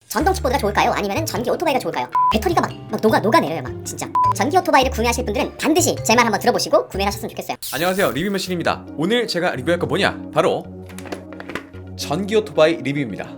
전동 킥보드가 좋을까요? 아니면 전기 오토바이가 좋을까요? 배터리가 막 녹아내려요, 막 진짜. 전기 오토바이를 구매하실 분들은 반드시 제 말 한번 들어보시고 구매하셨으면 좋겠어요. 안녕하세요, 리뷰머신입니다. 오늘 제가 리뷰할 거 뭐냐? 바로 전기 오토바이 리뷰입니다.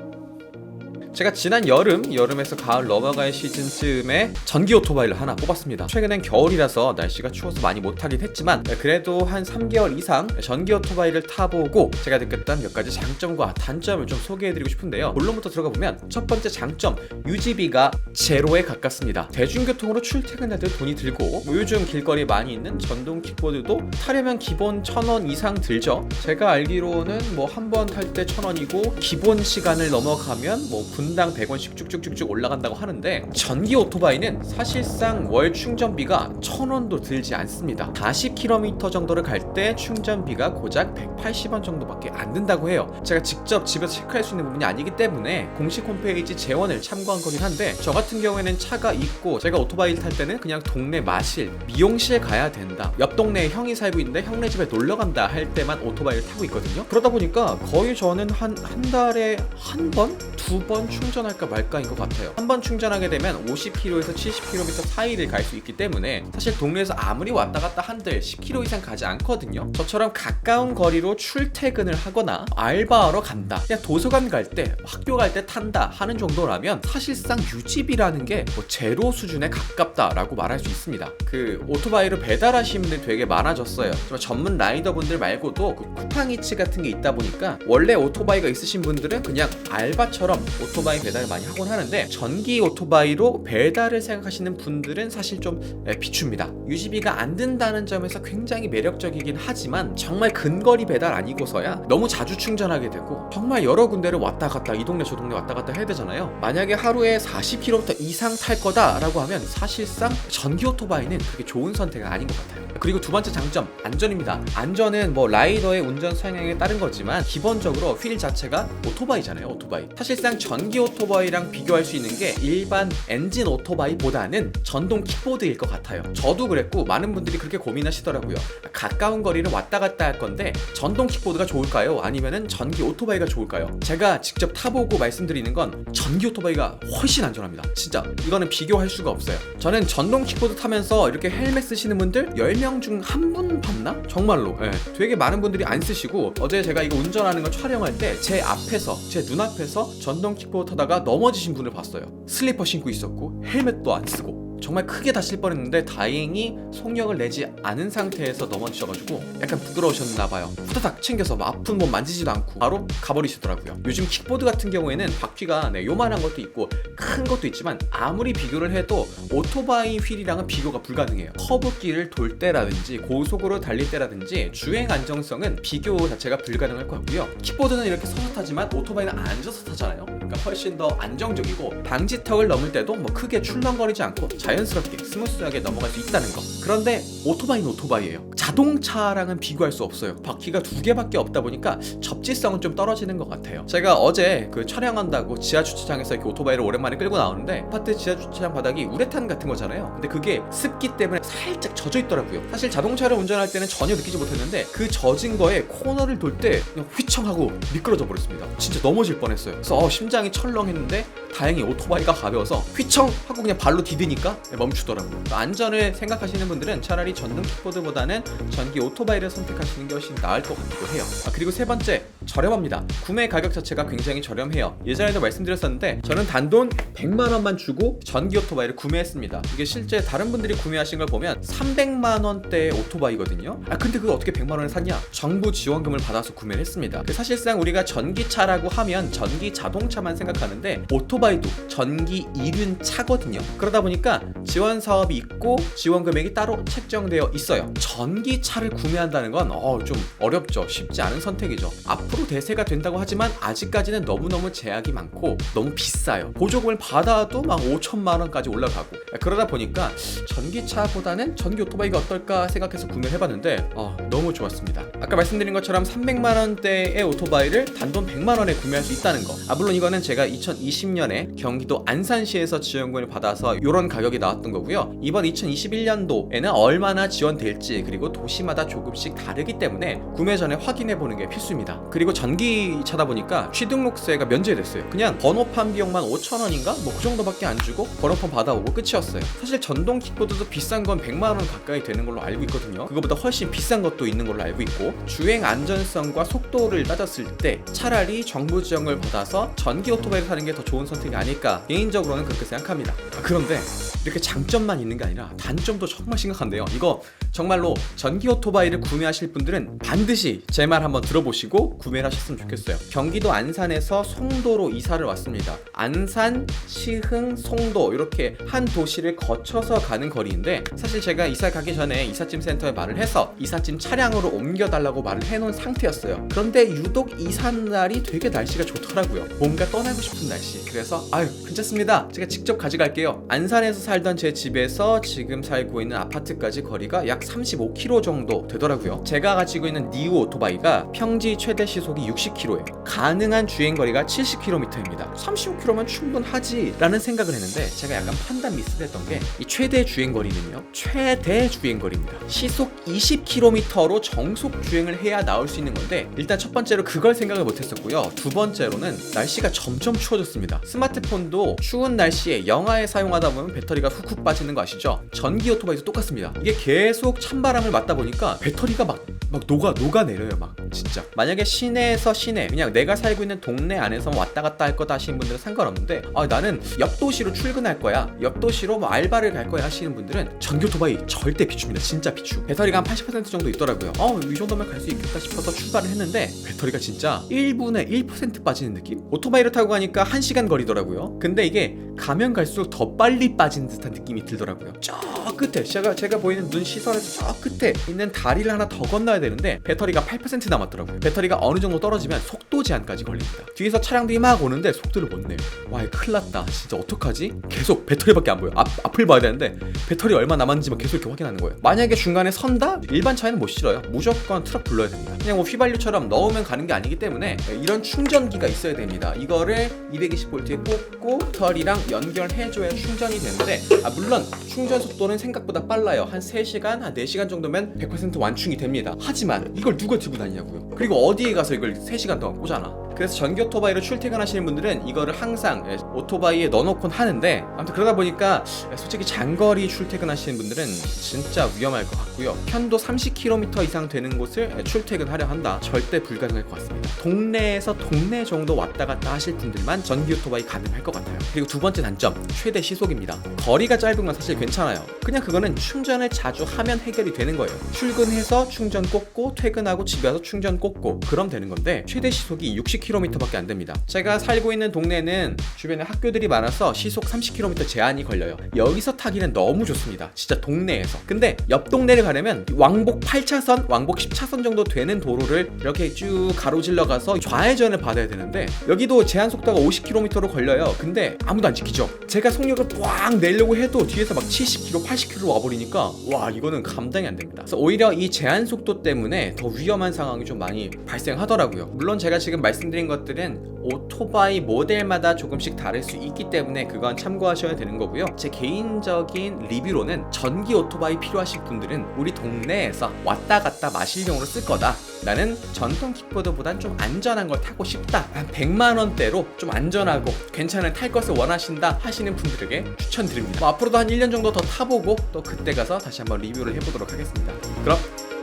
제가 지난 여름에서 가을 넘어갈 시즌쯤에 전기 오토바이를 하나 뽑았습니다. 최근엔 겨울이라서 날씨가 추워서 많이 못하긴 했지만 그래도 한 3개월 이상 전기 오토바이를 타보고 제가 느꼈던 몇 가지 장점과 단점을 좀 소개해드리고 싶은데요. 본론부터 들어가 보면 첫 번째 장점, 유지비가 제로에 가깝습니다. 대중교통으로 출퇴근할 때 돈이 들고 요즘 길거리에 많이 있는 전동 킥보드도 타려면 기본 1,000원 이상 들죠. 제가 알기로는 뭐 한 번 탈 때 1,000원이고 기본 시간을 넘어가면 뭐 분당 100원씩 쭉쭉쭉쭉 올라간다고 하는데, 전기 오토바이는 사실상 월 충전비가 1,000원도 들지 않습니다. 40km 정도를 갈 때 충전비가 고작 180원 정도밖에 안 든다고 해요. 제가 직접 집에서 체크할 수 있는 부분이 아니기 때문에 공식 홈페이지 재원을 참고한 거긴 한데, 저 같은 경우에는 차가 있고 제가 오토바이를 탈 때는 그냥 동네 마실, 미용실 가야 된다, 옆 동네에 형이 살고 있는데 형네 집에 놀러 간다 할 때만 오토바이를 타고 있거든요. 그러다 보니까 거의 저는 한 달에 한 번? 두 번 충전할까 말까인 것 같아요. 한 번 충전하게 되면 50km에서 70km 사이를 갈 수 있기 때문에 사실 동네에서 아무리 왔다 갔다 한들 10km 이상 가지 않거든요. 저처럼 가까운 거리로 출퇴근을 하거나 알바하러 간다, 그냥 도서관 갈 때, 학교 갈 때 탄다 하는 정도라면 사실상 유지비라는 게 뭐 제로 수준에 가깝다라고 말할 수 있습니다. 그 오토바이로 배달하시는 분들이 되게 많아졌어요. 전문 라이더분들 말고도 그 쿠팡이츠 같은 게 있다 보니까 원래 오토바이가 있으신 분들은 그냥 알바처럼 오토바이 배달을 많이 하곤 하는데, 전기 오토바이로 배달을 생각하시는 분들은 사실 좀 비춥니다. 유지비가 안 든다는 점에서 굉장히 매력적이긴 하지만 정말 근거리 배달 아니고서야 너무 자주 충전하게 되고 정말 여러 군데를 왔다 갔다, 이 동네 저 동네 왔다 갔다 해야 되잖아요. 만약에 하루에 40km 이상 탈 거다라고 하면 사실상 전기 오토바이는 그렇게 좋은 선택은 아닌 것 같아요. 그리고 두 번째 장점, 안전입니다. 안전은 뭐 라이더의 운전 성향에 따른 거지만 기본적으로 휠 자체가 오토바이잖아요, 오토바이. 사실상 전기 오토바이랑 비교할 수 있는 게 일반 엔진 오토바이보다는 전동 킥보드일 것 같아요. 저도 그랬고 많은 분들이 그렇게 고민하시더라고요. 가까운 거리를 왔다 갔다 할 건데 전동 킥보드가 좋을까요? 아니면은 전기 오토바이가 좋을까요? 제가 직접 타보고 말씀드리는 건 전기 오토바이가 훨씬 안전합니다. 진짜 이거는 비교할 수가 없어요. 저는 전동 킥보드 타면서 이렇게 헬멧 쓰시는 분들 10명 중 한 분 봤나? 정말로 되게 많은 분들이 안 쓰시고, 어제 제가 이거 운전하는 거 촬영할 때 제 앞에서, 제 눈앞에서 전동 킥보드 타다가 넘어지신 분을 봤어요. 슬리퍼 신고 있었고 헬멧도 안 쓰고 정말 크게 다칠 뻔했는데 다행히 속력을 내지 않은 상태에서 넘어지셔가지고 약간 부끄러우셨나봐요. 후다닥 챙겨서 막 아픈 몸 만지지도 않고 바로 가버리시더라고요. 요즘 킥보드 같은 경우에는 바퀴가 요만한 것도 있고 큰 것도 있지만 아무리 비교를 해도 오토바이 휠이랑은 비교가 불가능해요. 커브길을 돌 때라든지 고속으로 달릴 때라든지 주행 안정성은 비교 자체가 불가능할 것 같고요. 킥보드는 이렇게 서서 타지만 오토바이는 앉아서 타잖아요. 그러니까 훨씬 더 안정적이고 방지턱을 넘을 때도 뭐 크게 출렁거리지 않고 자연스럽게 스무스하게 넘어갈 수 있다는 거. 그런데 오토바이는 오토바이예요. 자동차랑은 비교할 수 없어요. 바퀴가 2개밖에 없다 보니까 접지성은 좀 떨어지는 것 같아요. 제가 어제 그 촬영한다고 지하 주차장에서 이렇게 오토바이를 오랜만에 끌고 나오는데, 아파트 지하 주차장 바닥이 우레탄 같은 거잖아요. 근데 그게 습기 때문에 살짝 젖어 있더라고요. 사실 자동차를 운전할 때는 전혀 느끼지 못했는데 그 젖은 거에 코너를 돌 때 그냥 휘청하고 미끄러져 버렸습니다. 진짜 넘어질 뻔했어요. 그래서 심장이 철렁했는데 다행히 오토바이가 가벼워서 휘청 하고 그냥 발로 디디니까 멈추더라고요. 안전을 생각하시는 분들은 차라리 전동 킥보드보다는 전기 오토바이를 선택하시는 게 훨씬 나을 것 같기도 해요. 그리고 세 번째, 저렴합니다. 구매 가격 자체가 굉장히 저렴해요. 예전에도 말씀드렸었는데 저는 단돈 100만 원만 주고 전기 오토바이를 구매했습니다. 이게 실제 다른 분들이 구매하신 걸 보면 300만 원대의 오토바이거든요. 근데 그걸 어떻게 100만 원에 샀냐? 정부 지원금을 받아서 구매를 했습니다. 사실상 우리가 전기차라고 하면 전기 자동차만 생각하는데 오토바이도 전기 이륜차거든요. 그러다 보니까 지원 사업이 있고 지원 금액이 따로 책정되어 있어요. 전기차를 구매한다는 건 좀 어렵죠. 쉽지 않은 선택이죠. 앞으로 대세가 된다고 하지만 아직까지는 너무너무 제약이 많고 너무 비싸요. 보조금을 받아도 막 5천만 원까지 올라가고 그러다 보니까 전기차보다는 전기 오토바이가 어떨까 생각해서 구매를 해봤는데 너무 좋았습니다. 아까 말씀드린 것처럼 300만원대의 오토바이를 단돈 100만원에 구매할 수 있다는 거. 물론 이거는 제가 2020년에 경기도 안산시에서 지원금을 받아서 이런 가격이 나왔던 거고요. 이번 2021년도에는 얼마나 지원될지 그리고 도시마다 조금씩 다르기 때문에 구매 전에 확인해보는 게 필수입니다. 그리고 전기차다 보니까 취등록세가 면제됐어요. 그냥 번호판 비용만 5,000원인가? 뭐 그 정도밖에 안 주고 번호판 받아오고 끝이었어요. 사실 전동 킥보드도 비싼 건 100만원 가까이 되는 걸로 알고 있거든요. 그거보다 훨씬 비싼 것도 있는 걸로 알고 있고, 주행 안전성과 속도를 따졌을 때 차라리 정부 지원을 받아서 전기 오토바이를 사는 게 더 좋은 선택이 아닐까, 개인적으로는 그렇게 생각합니다. 그런데 이렇게 장점만 있는 게 아니라 단점도 정말 심각한데요. 이거 정말로 전기 오토바이를 구매하실 분들은 반드시 제 말 한번 들어보시고 구매를 하셨으면 좋겠어요. 경기도 안산에서 송도로 이사를 왔습니다. 안산, 시흥, 송도 이렇게 한 도시를 거쳐서 가는 거리인데, 사실 제가 이사 가기 전에 이삿짐 센터에 말을 해서 이삿짐 차량으로 옮겨달라고 말을 해놓은 상태였어요. 그런데 유독 이사 날이 되게 날씨가 좋더라고요. 뭔가 떠나고 싶은 날씨. 그래서 괜찮습니다. 제가 직접 가져갈게요. 안산에서 살던 제 집에서 지금 살고 있는 아파트까지 거리가 약 35km 정도 되더라고요. 제가 가지고 있는 니우 오토바이가 평지 최대 시속이 60km예요. 가능한 주행거리가 70km입니다. 35km면 충분하지 라는 생각을 했는데, 제가 약간 판단 미스를 했던 게, 이 최대 주행거리는요, 최대 주행거리입니다. 시속 20km로 정속 주행을 해야 나올 수 있는 건데, 일단 첫 번째로 그걸 생각을 못했었고요. 두 번째로는 날씨가 점점 추워졌습니다. 스마트폰도 추운 날씨에 영하에 사용하다 보면 배터리가 훅훅 빠지는 거 아시죠? 전기 오토바이도 똑같습니다. 이게 계속 찬바람을 맞다 보니까 배터리가 막 녹아내려요. 막 진짜. 만약에 시내에서 시내, 그냥 내가 살고 있는 동네 안에서 왔다 갔다 할 거다 하시는 분들은 상관없는데, 나는 옆 도시로 출근할 거야, 옆 도시로 뭐 알바를 갈 거야 하시는 분들은 전기 오토바이 절대 비춥니다. 진짜 비추. 배터리가 한 80% 정도 있더라고요. 이 정도면 갈 수 있겠다 싶어서 출발을 했는데, 배터리가 진짜 1분에 1% 빠지는 느낌? 오토바이를 타고 가니까 1시간 거리더라고요. 근데 이게 가면 갈수록 더 빨리 빠지는 듯한 느낌이 들더라고요. 저 끝에, 제가 보이는 눈 시선에서 저 끝에 있는 다리를 하나 더 건너야 되는데 배터리가 8% 남았더라고요. 배터리가 어느 정도 떨어지면 속도 제한까지 걸립니다. 뒤에서 차량들이 막 오는데 속도를 못 내요. 와, 큰일 났다. 진짜 어떡하지? 계속 배터리밖에 안 보여. 앞을 봐야 되는데 배터리 얼마 남았는지 계속 이렇게 확인하는 거예요. 만약에 중간에 선다? 일반 차에는 못 실어요. 무조건 트럭 불러야 됩니다. 그냥 뭐 휘발유처럼 넣으면 가는 게 아니기 때문에 이런 충전기가 있어야 됩니다. 이거를 220V에 꽂고 배터리랑 연결해줘야 충전이 되는데, 물론 충전 속도는 생각보다 빨라요. 한 3시간, 한 4시간 정도면 100% 완충이 됩니다. 하지만 이걸 누가 들고 다니냐고요. 그리고 어디에 가서 이걸 3시간 동안 꽂아놔. 그래서 전기 오토바이로 출퇴근하시는 분들은 이거를 항상 오토바이에 넣어놓곤 하는데, 아무튼 그러다 보니까 솔직히 장거리 출퇴근하시는 분들은 진짜 위험할 것 같고요. 편도 30km 이상 되는 곳을 출퇴근하려 한다? 절대 불가능할 것 같습니다. 동네에서 동네 정도 왔다 갔다 하실 분들만 전기 오토바이 가능할 것 같아요. 그리고 두 번째 단점, 최대 시속입니다. 거리가 짧은 건 사실 괜찮아요. 그냥 그거는 충전을 자주 하면 해결이 되는 거예요. 출근해서 충전 꽂고 퇴근하고 집에 와서 충전 꽂고 그럼 되는 건데, 최대 시속이 60km밖에 안 됩니다. 제가 살고 있는 동네는 주변에 학교들이 많아서 시속 30km 제한이 걸려요. 여기서 타기는 너무 좋습니다. 진짜 동네에서. 근데 옆 동네를 가려면 왕복 8차선, 왕복 10차선 정도 되는 도로를 이렇게 쭉 가로질러 가서 좌회전을 받아야 되는데, 여기도 제한 속도가 50km로 걸려요. 근데 아무도 안 지키죠. 제가 속력을 꽉 내려고 해도 뒤에서 막 70km, 80km 와버리니까 와, 이거는 감당이 안 됩니다. 그래서 오히려 이 제한 속도 때문에 더 위험한 상황이 좀 많이 발생하더라고요. 물론 제가 지금 말씀드린 것들은 오토바이 모델마다 조금씩 다를 수 있기 때문에 그건 참고하셔야 되는 거고요. 제 개인적인 리뷰로는 전기 오토바이 필요하신 분들은 우리 동네에서 왔다 갔다 마실용으로 쓸 거다. 나는 전통 킥보드보단 좀 안전한 걸 타고 싶다. 한 100만원대로 좀 안전하고 괜찮은 탈 것을 원하신다 하시는 분들에게 추천드립니다. 앞으로도 한 1년 정도 더 타보고 또 그때 가서 다시 한번 리뷰를 해보도록 하겠습니다. 그럼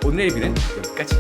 오늘의 리뷰는 여기까지.